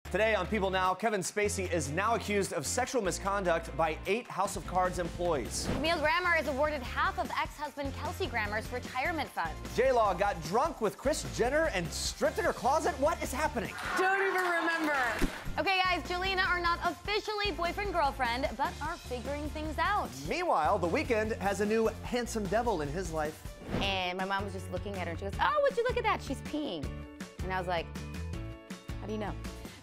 Today on People Now, Kevin Spacey is now accused of sexual misconduct by 8 House of Cards employees. Kelsey Grammer is awarded half of ex-husband Kelsey Grammer's retirement fund. J-Law got drunk with Kris Jenner and stripped in her closet. What is happening? Don't even remember. Okay, guys, Jelena are not officially boyfriend-girlfriend, but are figuring things out. Meanwhile, The Weeknd has a new handsome devil in his life. And my mom was just looking at her and she goes, "Oh, would you look at that? She's peeing." And I was like, "How do you know?"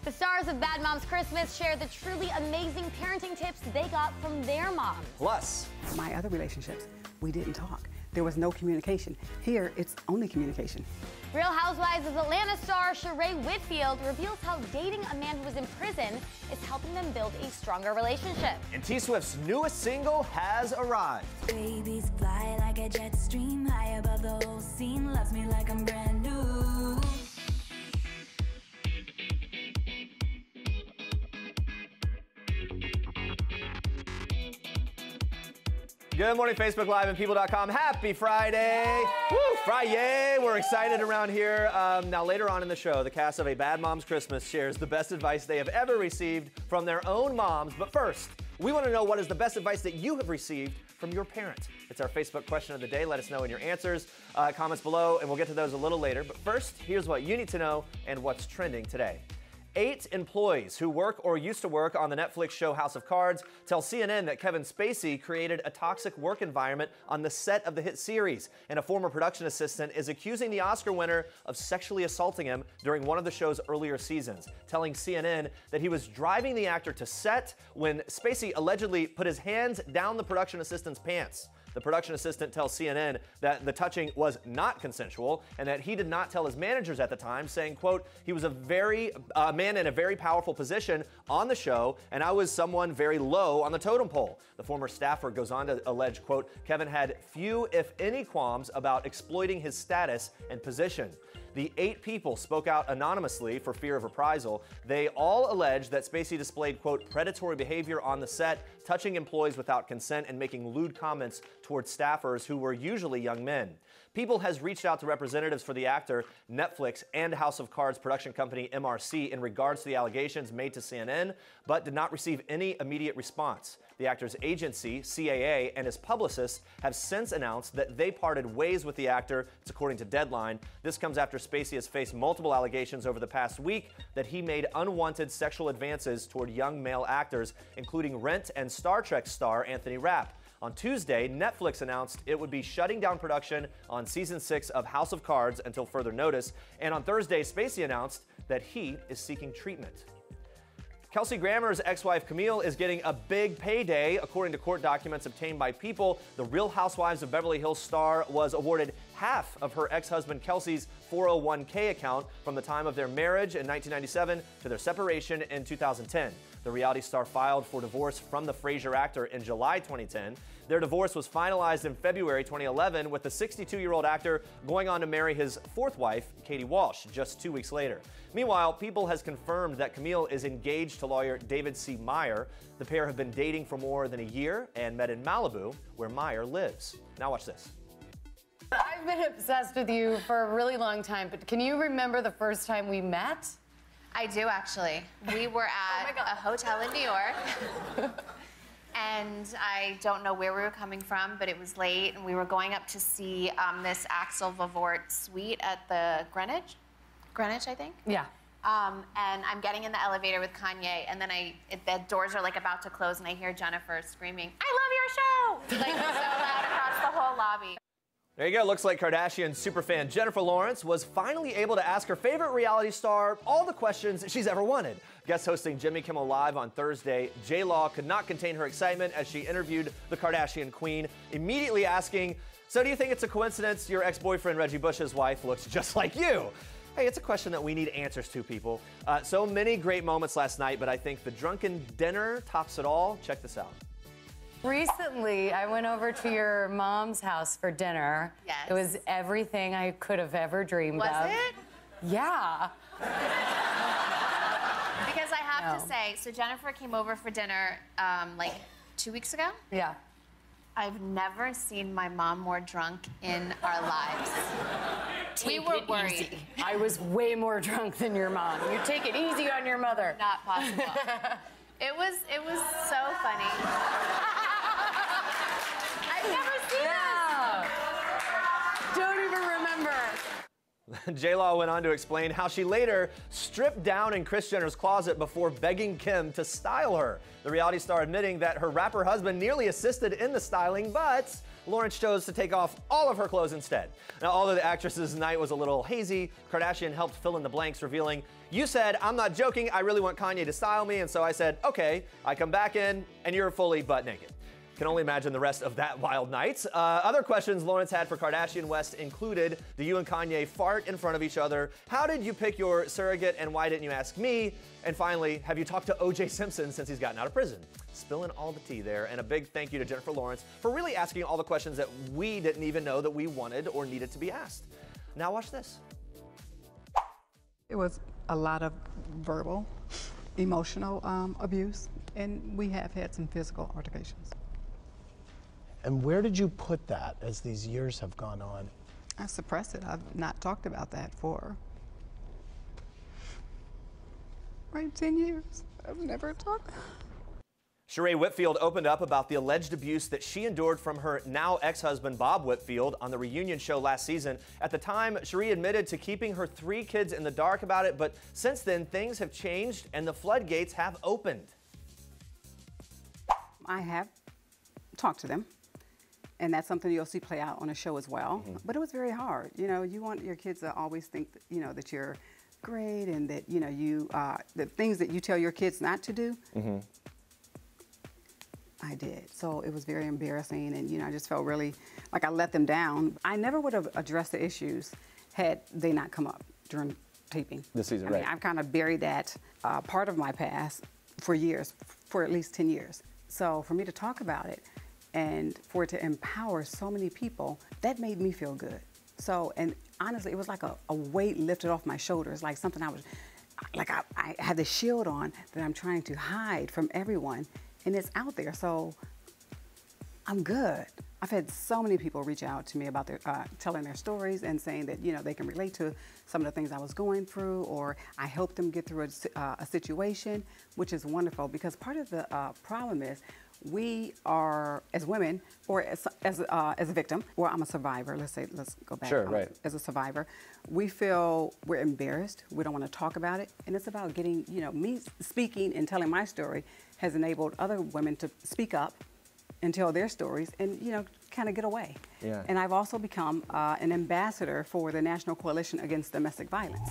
The stars of Bad Moms Christmas share the truly amazing parenting tips they got from their moms. Plus, My other relationships, we didn't talk. There was no communication. Here, it's only communication. Real Housewives of Atlanta star Shereé Whitfield reveals how dating a man who was in prison is helping them build a stronger relationship. and T-Swift's newest single has arrived. Babies fly like a jet stream high above the whole scene. Loves me like I'm brand new. Good morning, Facebook Live and People.com. Happy Friday. Woo, Friday. We're excited around here. Now, later on in the show, the cast of A Bad Moms Christmas shares the best advice they have ever received from their own moms. But first, we want to know what is the best advice that you have received from your parent. It's our Facebook question of the day. Let us know in your answers, comments below, and we'll get to those a little later. But first, here's what you need to know and what's trending today. 8 employees who work or used to work on the Netflix show House of Cards tell CNN that Kevin Spacey created a toxic work environment on the set of the hit series, and a former production assistant is accusing the Oscar winner of sexually assaulting him during one of the show's earlier seasons, telling CNN that he was driving the actor to set when Spacey allegedly put his hands down the production assistant's pants. The production assistant tells CNN that the touching was not consensual and that he did not tell his managers at the time, saying, quote, "He was a man in a very powerful position on the show, and I was someone very low on the totem pole." The former staffer goes on to allege, quote, "Kevin had few, if any, qualms about exploiting his status and position." The 8 people spoke out anonymously for fear of reprisal. They all allege that Spacey displayed, quote, "predatory behavior on the set, touching employees without consent and making lewd comments towards staffers who were usually young men." People has reached out to representatives for the actor, Netflix, and House of Cards production company MRC in regards to the allegations made to CNN, but did not receive any immediate response. The actor's agency, CAA, and his publicist have since announced that they parted ways with the actor. It's according to Deadline. This comes after Spacey has faced multiple allegations over the past week that he made unwanted sexual advances toward young male actors, including Rent and Star Trek star Anthony Rapp. On Tuesday, Netflix announced it would be shutting down production on season 6 of House of Cards until further notice. And on Thursday, Spacey announced that he is seeking treatment. Kelsey Grammer's ex-wife Camille is getting a big payday. According to court documents obtained by People, the Real Housewives of Beverly Hills star was awarded half of her ex-husband Kelsey's 401k account from the time of their marriage in 1997 to their separation in 2010. The reality star filed for divorce from the Frasier actor in July 2010. Their divorce was finalized in February 2011, with the 62-year-old actor going on to marry his 4th wife, Katie Walsh, just 2 weeks later. Meanwhile, People has confirmed that Camille is engaged to lawyer David C. Meyer. The pair have been dating for more than a year and met in Malibu, where Meyer lives. Now watch this. I've been obsessed with you for a really long time, but can you remember the first time we met? I do, actually. We were at a hotel in New York, and I don't know where we were coming from, but it was late, and we were going up to see this Axel Vavort suite at the Greenwich, I think? Yeah. And I'm getting in the elevator with Kanye, and then the doors are like about to close, and I hear Jennifer screaming, "I love your show!" Like so loud across the whole lobby. There you go. Looks like Kardashian superfan Jennifer Lawrence was finally able to ask her favorite reality star all the questions she's ever wanted. Guest hosting Jimmy Kimmel Live on Thursday, J-Law could not contain her excitement as she interviewed the Kardashian queen, immediately asking, "So do you think it's a coincidence your ex-boyfriend Reggie Bush's wife looks just like you?" Hey, it's a question that we need answers to, people. So many great moments last night, but I think the drunken dinner tops it all. Check this out. Recently, I went over to your mom's house for dinner. Yes. It was everything I could have ever dreamed of. Was it? Yeah. Because I have to say, so Jennifer came over for dinner like 2 weeks ago. Yeah. I've never seen my mom more drunk in our lives. We were worried. I was way more drunk than your mom. You take it easy on your mother. Not possible. It was so funny. I've never seen that. Don't even remember. J-Law went on to explain how she later stripped down in Kris Jenner's closet before begging Kim to style her. The reality star admitting that her rapper husband nearly assisted in the styling, but Lawrence chose to take off all of her clothes instead. Now, although the actress's night was a little hazy, Kardashian helped fill in the blanks, revealing, "You said, I'm not joking, I really want Kanye to style me, and so I said, okay, I come back in, and you're fully butt naked." Can only imagine the rest of that wild night. Other questions Lawrence had for Kardashian West included, do you and Kanye fart in front of each other? How did you pick your surrogate, and why didn't you ask me? And finally, have you talked to O.J. Simpson since he's gotten out of prison? Spilling all the tea there, and a big thank you to Jennifer Lawrence for really asking all the questions that we didn't even know that we wanted or needed to be asked. Now watch this. It was a lot of verbal, emotional abuse, and we have had some physical altercations. And where did you put that as these years have gone on? I suppress it. I've not talked about that for 10 years. I've never talked. Sheree Whitfield opened up about the alleged abuse that she endured from her now ex-husband Bob Whitfield on the reunion show last season. At the time, Sheree admitted to keeping her 3 kids in the dark about it, but since then, things have changed and the floodgates have opened. I have talked to them. And that's something you'll see play out on a show as well. But it was very hard. You know, you want your kids to always think that, you know, that you're great and that, you know, the things that you tell your kids not to do, I did. So it was very embarrassing, and, you know, I just felt really like I let them down. I never would have addressed the issues had they not come up during taping. This season, I mean, I've kind of buried that part of my past for years, for at least 10 years. So for me to talk about it, and for it to empower so many people, that made me feel good. So, and honestly, it was like a weight lifted off my shoulders, like something I had the shield on that I'm trying to hide from everyone, and it's out there, so I'm good. I've had so many people reach out to me about their, telling their stories and saying that, you know, they can relate to some of the things I was going through, or I helped them get through a situation, which is wonderful, because part of the problem is we are, as women, or as a victim, or I'm a survivor, let's go back. Sure, right. As a survivor, we feel we're embarrassed, we don't want to talk about it, and it's about getting, you know, me speaking and telling my story has enabled other women to speak up and tell their stories and, you know, kind of get away. Yeah. And I've also become an ambassador for the National Coalition Against Domestic Violence.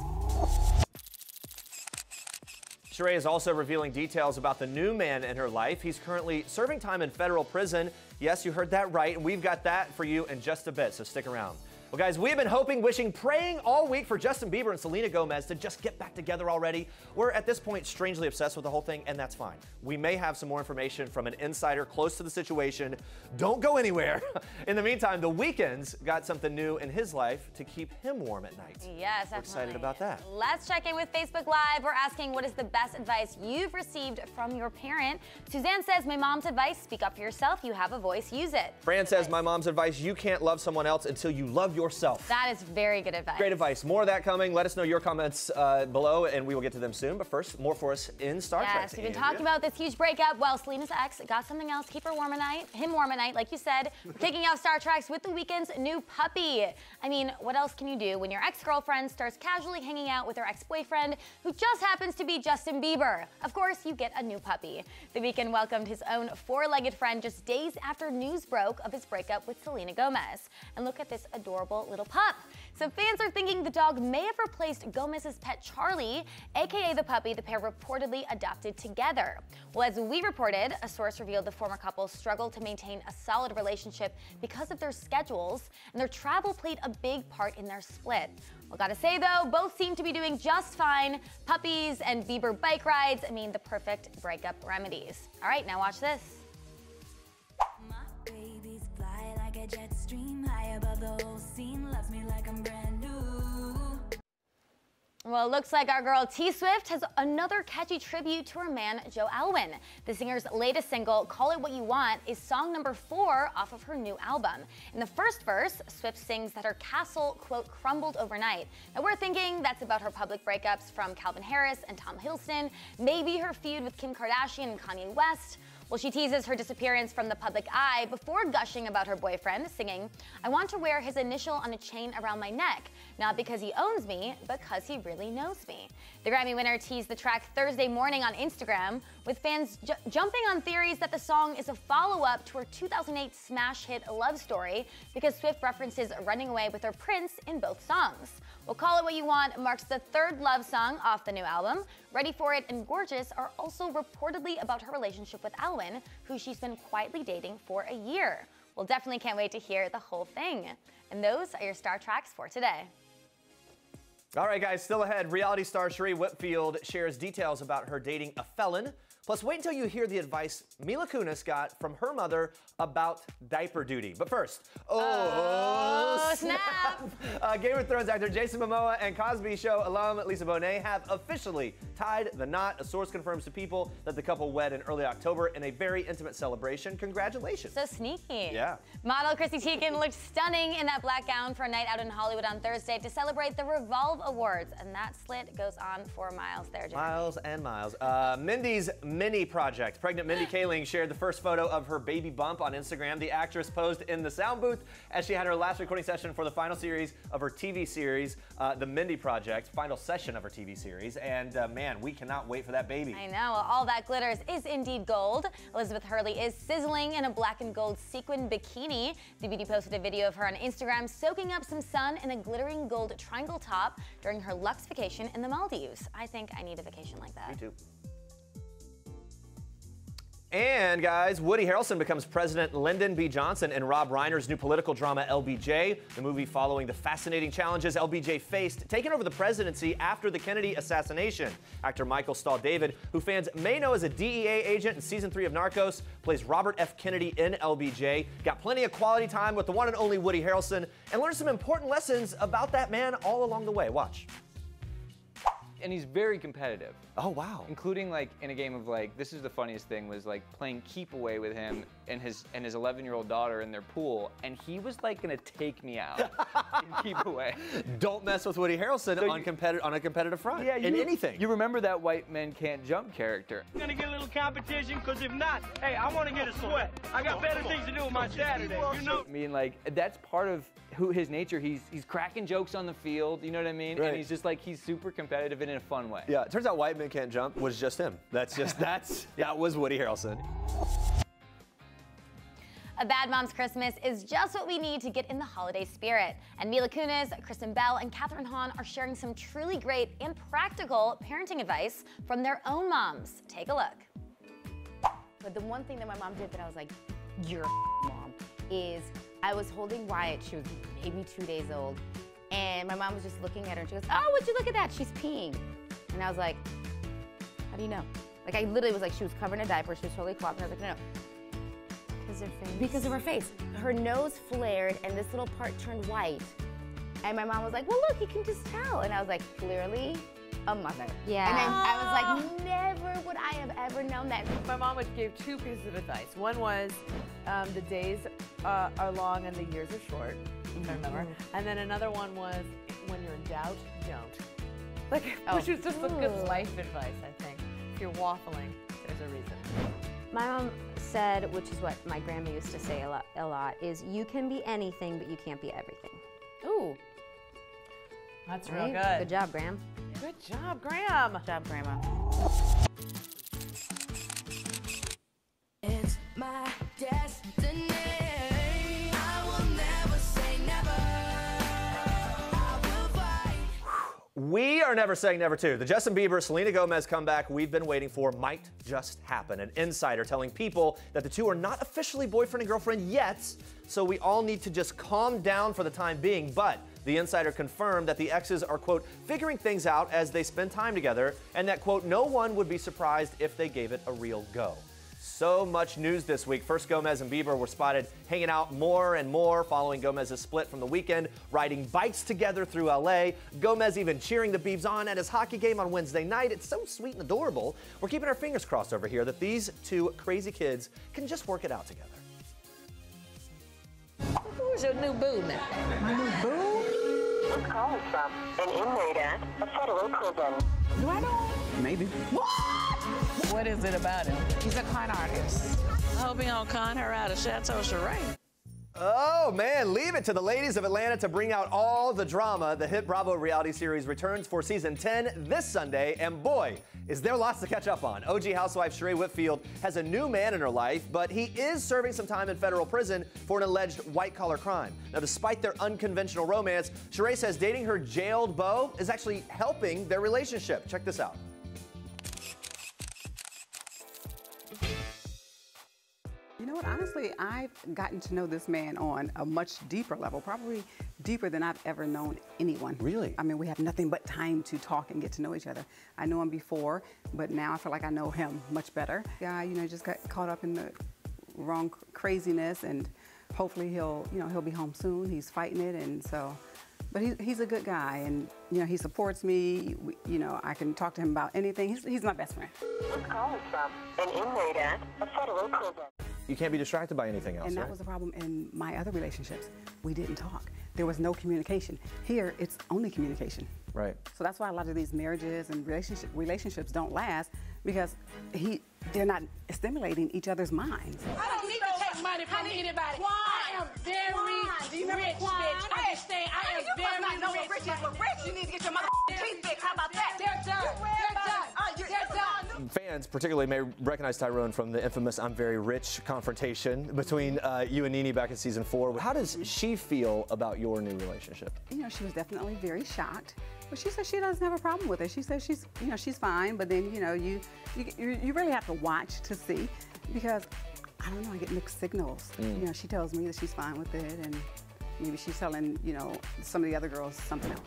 Shereé is also revealing details about the new man in her life. He's currently serving time in federal prison. Yes, you heard that right, and we've got that for you in just a bit, so stick around. Well, guys, we've been hoping, wishing, praying all week for Justin Bieber and Selena Gomez to just get back together already. We're, at this point, strangely obsessed with the whole thing, and that's fine. We may have some more information from an insider close to the situation. Don't go anywhere. In the meantime, The Weeknd's got something new in his life to keep him warm at night. Yes, We're excited about that. Let's check in with Facebook Live. We're asking, what is the best advice you've received from your parent? Suzanne says, my mom's advice, speak up for yourself. You have a voice, use it. Fran says, my mom's advice, you can't love someone else until you love yourself. That is very good advice. Great advice. More of that coming. Let us know your comments below, and we will get to them soon. But first, more for us in Star Trek. Yes, we've been talking about this huge breakup. Well, Selena's ex got something else. Keep her warm at night. Him warm at night, like you said. We're kicking off Star Treks with The Weeknd's new puppy. I mean, what else can you do when your ex-girlfriend starts casually hanging out with her ex-boyfriend, who just happens to be Justin Bieber? Of course, you get a new puppy. The Weeknd welcomed his own four-legged friend just days after news broke of his breakup with Selena Gomez. And look at this adorable little pup. So fans are thinking the dog may have replaced Gomez's pet Charlie, aka the puppy the pair reportedly adopted together. Well, as we reported, a source revealed the former couple struggled to maintain a solid relationship because of their schedules, and their travel played a big part in their split. Well, gotta say though, both seem to be doing just fine. Puppies and Bieber bike rides, I mean, the perfect breakup remedies. All right, now watch this. My babies fly like a jet stream high above the whole scene, loves me like I'm brand new. Well, it looks like our girl T-Swift has another catchy tribute to her man, Joe Alwyn. The singer's latest single, Call It What You Want, is song number 4 off of her new album. In the first verse, Swift sings that her castle, quote, crumbled overnight. Now we're thinking that's about her public breakups from Calvin Harris and Tom Hiddleston, maybe her feud with Kim Kardashian and Kanye West. Well, she teases her disappearance from the public eye before gushing about her boyfriend, singing, I want to wear his initial on a chain around my neck, not because he owns me, but because he really knows me. The Grammy winner teased the track Thursday morning on Instagram, with fans jumping on theories that the song is a follow-up to her 2008 smash hit Love Story, because Swift references running away with her prince in both songs. Well, Call It What You Want marks the 3rd love song off the new album. Ready For It and Gorgeous are also reportedly about her relationship with Alwyn, who she's been quietly dating for a year. We'll definitely can't wait to hear the whole thing. And those are your Star Tracks for today. All right, guys, still ahead. Reality star Sheree Whitfield shares details about her dating a felon. Plus, wait until you hear the advice Mila Kunis got from her mother about diaper duty. But first, snap! Game of Thrones actor Jason Momoa and Cosby Show alum Lisa Bonet have officially tied the knot. A source confirms to People that the couple wed in early October in a very intimate celebration. Congratulations. So sneaky. Yeah. Model Chrissy Teigen looked stunning in that black gown for a night out in Hollywood on Thursday to celebrate the Revolve Awards. And that slit goes on for miles there, Jimmy. Miles and miles. Mindy's mini project. Pregnant Mindy Kaling shared the first photo of her baby bump on Instagram. The actress posed in the sound booth as she had her last recording session for the final series of her TV series, The Mindy Project, final session of her TV series. And man, we cannot wait for that baby. I know, all that glitters is indeed gold. Elizabeth Hurley is sizzling in a black and gold sequin bikini. The beauty posted a video of her on Instagram soaking up some sun in a glittering gold triangle top during her luxe vacation in the Maldives. I think I need a vacation like that. Me too. And guys, Woody Harrelson becomes President Lyndon B. Johnson in Rob Reiner's new political drama LBJ, the movie following the fascinating challenges LBJ faced taking over the presidency after the Kennedy assassination. Actor Michael Stahl-David, who fans may know as a DEA agent in season 3 of Narcos, plays Robert F. Kennedy in LBJ. Got plenty of quality time with the one and only Woody Harrelson and learned some important lessons about that man all along the way. Watch. And he's very competitive. Oh, wow. Including like in a game of like, this is the funniest thing, was like playing keep away with him and his 11-year-old daughter in their pool, and he was like gonna take me out in keep away. Don't mess with Woody Harrelson So on a competitive front. Yeah, in anything. You remember that white men can't jump character. I'm gonna get a little competition, because if not, hey, I want to get a sweat. I got better things to do with my Saturday, you know? I mean, like, that's part of his nature. He's cracking jokes on the field, you know what I mean? Right. And he's just like, he's super competitive and in a fun way. Yeah, it turns out White Men Can't Jump was just him. That was Woody Harrelson. A Bad Mom's Christmas is just what we need to get in the holiday spirit. And Mila Kunis, Kristen Bell, and Katherine Hahn are sharing some truly great and practical parenting advice from their own moms. Take a look. But the one thing that my mom did that I was like, you're mom, is I was holding Wyatt. She was maybe 2 days old. And my mom was just looking at her and she goes, oh, would you look at that? She's peeing. And I was like, how do you know? Like, I literally was like, she was covered in a diaper. She was totally cooperating. I was like, no. Because of her face. Because of her face. Her nose flared and this little part turned white. And my mom was like, well, look, you can just tell. And I was like, clearly a mother. Yeah. And then I was like, never would I have ever known that. My mom gave 2 pieces of advice. One was the days are long and the years are short, if I remember. And then another one was, when you're in doubt, don't. Like, which is just a good life advice, I think. If you're waffling, there's a reason. My mom said, which is what my grandma used to say a lot, is you can be anything, but you can't be everything. Ooh. That's real good. Good job, Graham. Good job, Graham. Good job, Grandma. It's my destiny. I will never say never. I will fight. We are never saying never too. The Justin Bieber, Selena Gomez comeback we've been waiting for might just happen. An insider telling People that the two are not officially boyfriend and girlfriend yet, so we all need to just calm down for the time being. But the insider confirmed that the exes are, quote, figuring things out as they spend time together, and that, quote, no one would be surprised if they gave it a real go. So much news this week. First, Gomez and Bieber were spotted hanging out more and more following Gomez's split from the weekend, riding bikes together through LA. Gomez even cheering the Biebs on at his hockey game on Wednesday night. It's so sweet and adorable. We're keeping our fingers crossed over here that these two crazy kids can just work it out together. Who's your new boo now? My new boo? Who's calling from? An inmate at a federal prison. Do I know? Maybe. What? What is it about him? He's a con artist. I hope he don't con her out of Chateau Shereé. Oh, man, leave it to the ladies of Atlanta to bring out all the drama. The hit Bravo reality series returns for season 10 this Sunday, and boy, is there lots to catch up on. OG housewife Shereé Whitfield has a new man in her life, but he is serving some time in federal prison for an alleged white-collar crime. Now, despite their unconventional romance, Shereé says dating her jailed beau is actually helping their relationship. Check this out. You know what, honestly, I've gotten to know this man on a much deeper level, probably deeper than I've ever known anyone. Really? I mean, we have nothing but time to talk and get to know each other. I knew him before, but now I feel like I know him much better. Guy, you know, just got caught up in the wrong craziness, and hopefully he'll be home soon. He's fighting it, and so, but he's a good guy, and you know, he supports me. You know, I can talk to him about anything. He's my best friend. Who's calling from? An inmate at a federal prison. You can't be distracted by anything else, And that right? was the problem in my other relationships. We didn't talk. There was no communication. Here, it's only communication. Right. So that's why a lot of these marriages and relationships don't last, because they're not stimulating each other's minds. I don't need to take money from anybody. I am very rich, bitch. I understand. I am very rich. Rich is rich. You need to get your mother teeth fixed. How about that? They're done. They're done. Fans particularly may recognize Tyrone from the infamous I'm Very Rich confrontation between you and Nene back in season 4. How does she feel about your new relationship? You know, she was definitely very shocked. But she says she doesn't have a problem with it. She says she's fine, but then, you know, you really have to watch to see, because I don't know, I get mixed signals. You know, she tells me that she's fine with it, and maybe she's telling, you know, some of the other girls something else.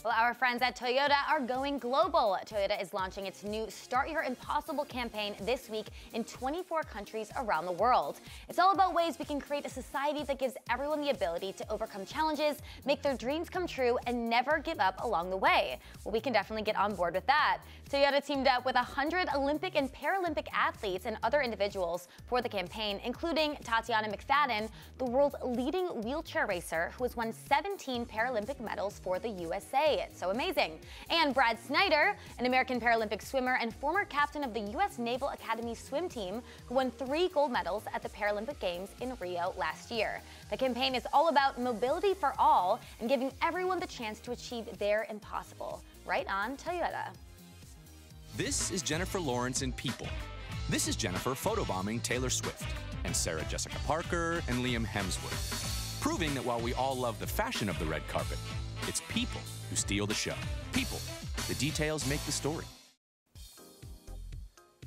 Well, our friends at Toyota are going global. Toyota is launching its new Start Your Impossible campaign this week in 24 countries around the world. It's all about ways we can create a society that gives everyone the ability to overcome challenges, make their dreams come true, and never give up along the way. Well, we can definitely get on board with that. Toyota teamed up with 100 Olympic and Paralympic athletes and other individuals for the campaign, including Tatiana McFadden, the world's leading wheelchair racer who has won 17 Paralympic medals for the USA. It's so amazing. And Brad Snyder, an American Paralympic swimmer and former captain of the U.S. Naval Academy swim team, who won 3 gold medals at the Paralympic Games in Rio last year. The campaign is all about mobility for all and giving everyone the chance to achieve their impossible. Right on Toyota. This is Jennifer Lawrence in People. This is Jennifer photobombing Taylor Swift, and Sarah Jessica Parker and Liam Hemsworth, proving that while we all love the fashion of the red carpet, it's people who steal the show. People. The details make the story.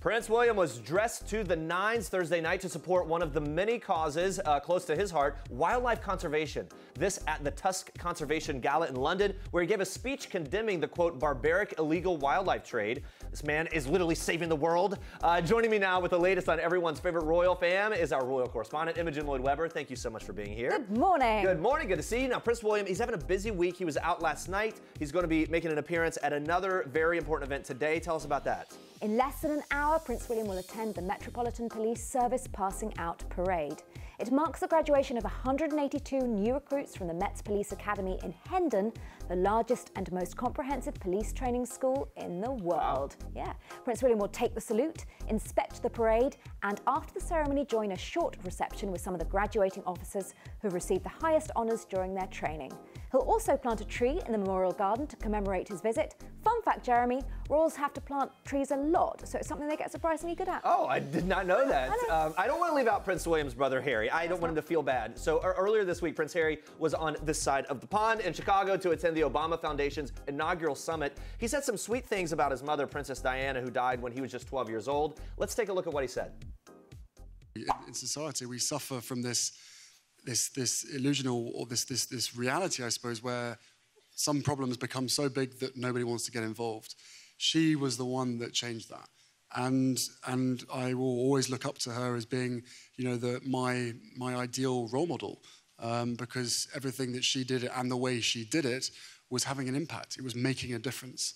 Prince William was dressed to the nines Thursday night to support one of the many causes close to his heart, wildlife conservation. This at the Tusk Conservation Gala in London, where he gave a speech condemning the, quote, barbaric illegal wildlife trade. This man is literally saving the world. Joining me now with the latest on everyone's favorite royal fam is our royal correspondent, Imogen Lloyd-Webber. Thank you so much for being here. Good morning. Good morning. Good to see you. Now, Prince William, he's having a busy week. He was out last night. He's going to be making an appearance at another very important event today. Tell us about that. In less than an hour, Prince William will attend the Metropolitan Police Service Passing Out Parade. It marks the graduation of 182 new recruits from the Met's Police Academy in Hendon, the largest and most comprehensive police training school in the world. Yeah, Prince William will take the salute, inspect the parade, and after the ceremony join a short reception with some of the graduating officers who received the highest honours during their training. He'll also plant a tree in the Memorial Garden to commemorate his visit. Fun fact, Jeremy, royals have to plant trees a lot, so it's something they get surprisingly good at. Oh, I did not know that. I don't want to leave out Prince William's brother, Harry. I don't want him to feel bad. So earlier this week, Prince Harry was on this side of the pond in Chicago to attend the Obama Foundation's inaugural summit. He said some sweet things about his mother, Princess Diana, who died when he was just 12 years old. Let's take a look at what he said. In society, we suffer from this illusion or this reality, I suppose, where some problems become so big that nobody wants to get involved. She was the one that changed that. And I will always look up to her as being, you know, my ideal role model, because everything that she did and the way she did it was having an impact. It was making a difference.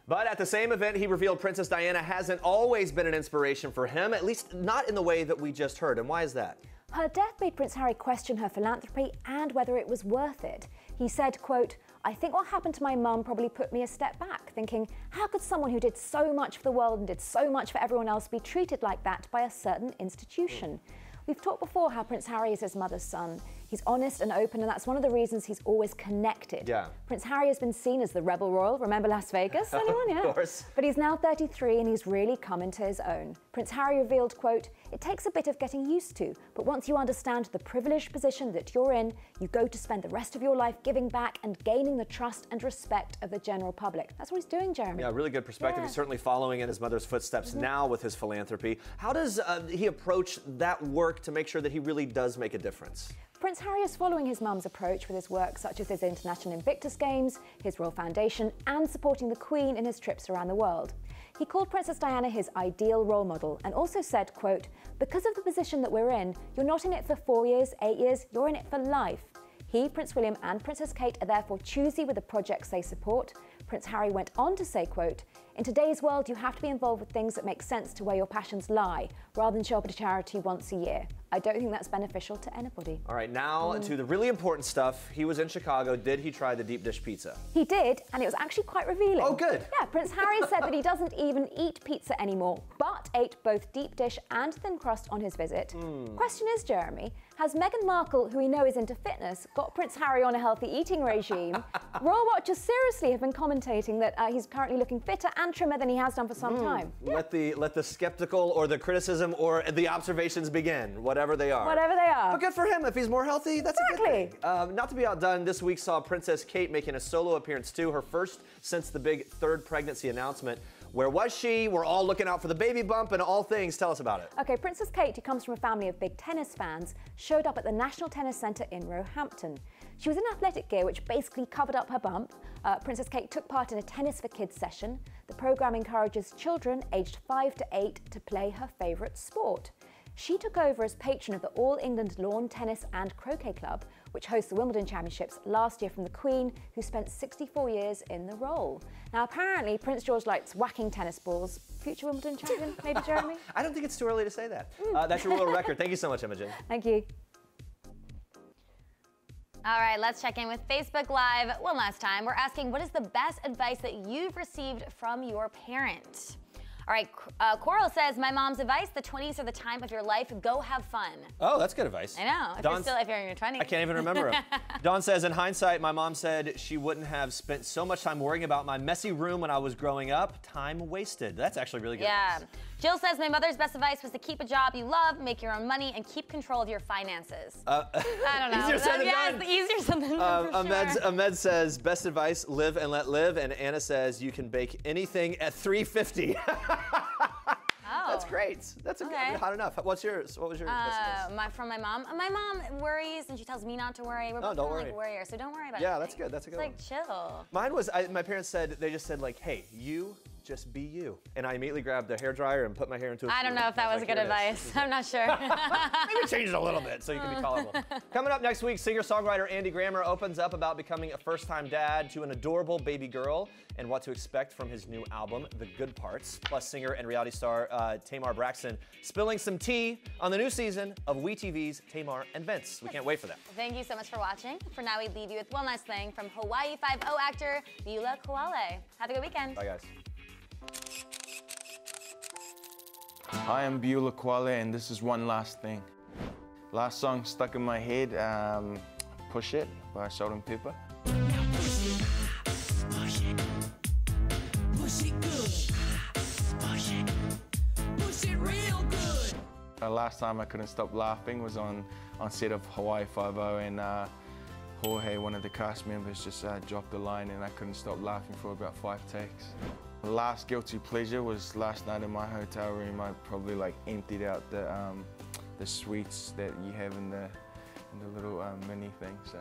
But at the same event, he revealed Princess Diana hasn't always been an inspiration for him, at least not in the way that we just heard. And why is that? Her death made Prince Harry question her philanthropy and whether it was worth it. He said, quote, "I think what happened to my mum probably put me a step back, thinking, how could someone who did so much for the world and did so much for everyone else be treated like that by a certain institution?" We've talked before how Prince Harry is his mother's son. He's honest and open, and that's one of the reasons he's always connected. Yeah. Prince Harry has been seen as the rebel royal. Remember Las Vegas? Anyone? Yeah. Of course. But he's now 33 and he's really come into his own. Prince Harry revealed, quote, "It takes a bit of getting used to, but once you understand the privileged position that you're in, you go to spend the rest of your life giving back and gaining the trust and respect of the general public." That's what he's doing, Jeremy. Yeah, really good perspective. Yeah. He's certainly following in his mother's footsteps now with his philanthropy. How does he approach that work to make sure that he really does make a difference? Prince Harry is following his mum's approach with his work such as his International Invictus Games, his Royal Foundation, and supporting the Queen in his trips around the world. He called Princess Diana his ideal role model and also said, quote, "Because of the position that we're in, you're not in it for 4 years, 8 years, you're in it for life." He, Prince William, and Princess Kate are therefore choosy with the projects they support. Prince Harry went on to say, quote, "In today's world, you have to be involved with things that make sense to where your passions lie, rather than show up at a charity once a year. I don't think that's beneficial to anybody." All right, now to the really important stuff. He was in Chicago. Did he try the deep dish pizza? He did, and it was actually quite revealing. Oh, good. Yeah, Prince Harry said that he doesn't even eat pizza anymore, but ate both deep dish and thin crust on his visit. Question is, Jeremy, has Meghan Markle, who we know is into fitness, got Prince Harry on a healthy eating regime? Royal watchers seriously have been commentating that he's currently looking fitter and trimmer than he has done for some time. Let the skeptical or the criticism or the observations begin, whatever they are. Whatever they are. But good for him. If he's more healthy, that's a good thing. Not to be outdone, this week saw Princess Kate making a solo appearance too, her first since the big third pregnancy announcement. Where was she? We're all looking out for the baby bump and all things. Tell us about it. Okay, Princess Kate, who comes from a family of big tennis fans, showed up at the National Tennis Centre in Roehampton. She was in athletic gear, which basically covered up her bump. Princess Kate took part in a Tennis for Kids session. The programme encourages children aged 5 to 8 to play her favourite sport. She took over as patron of the All England Lawn Tennis and Croquet Club, which hosts the Wimbledon Championships last year from the Queen, who spent 64 years in the role. Now, apparently, Prince George likes whacking tennis balls. Future Wimbledon champion, maybe, Jeremy? I don't think it's too early to say that. That's your royal record. Thank you so much, Imogen. Thank you. All right, let's check in with Facebook Live one last time. We're asking, what is the best advice that you've received from your parent? All right, Coral says, my mom's advice, the 20s are the time of your life, go have fun. Oh, that's good advice. I know, if you're in your 20s. I can't even remember him. Dawn says, in hindsight, my mom said she wouldn't have spent so much time worrying about my messy room when I was growing up. Time wasted. That's actually really good advice. Jill says, my mother's best advice was to keep a job you love, make your own money, and keep control of your finances. I don't know. Easier said than done. It's easier said than done, for sure. Ahmed says, best advice, live and let live. And Anna says, you can bake anything at $3.50. That's great. That's hot enough. What's yours? What was your best advice? From my mom. My mom worries, and she tells me not to worry. We're both like worriers, so don't worry about it. Yeah, that's good. That's a good one. It's like chill. Mine was, my parents said, they just said like, hey, you just be you. And I immediately grabbed a hairdryer and put my hair into a I don't know if that was good advice. I'm not sure. Maybe change it a little bit so you can be tolerable. Coming up next week, singer-songwriter Andy Grammer opens up about becoming a first-time dad to an adorable baby girl and what to expect from his new album, The Good Parts. Plus, singer and reality star Tamar Braxton spilling some tea on the new season of WeTV's Tamar and Vince. We can't wait for that. Thank you so much for watching. For now, we leave you with one last thing from Hawaii 5-0 actor Bieber Koale. Have a good weekend. Bye, guys. Hi, I'm Bieber Koale, and this is one last thing. Last song stuck in my head, Push It by Salt and Pepper. Push it good. Push it real good. The last time I couldn't stop laughing was on set of Hawaii 5-0, and Jorge, one of the cast members, just dropped the line, and I couldn't stop laughing for about 5 takes. The last guilty pleasure was last night in my hotel room. I probably emptied out the sweets that you have in the little mini thing. So.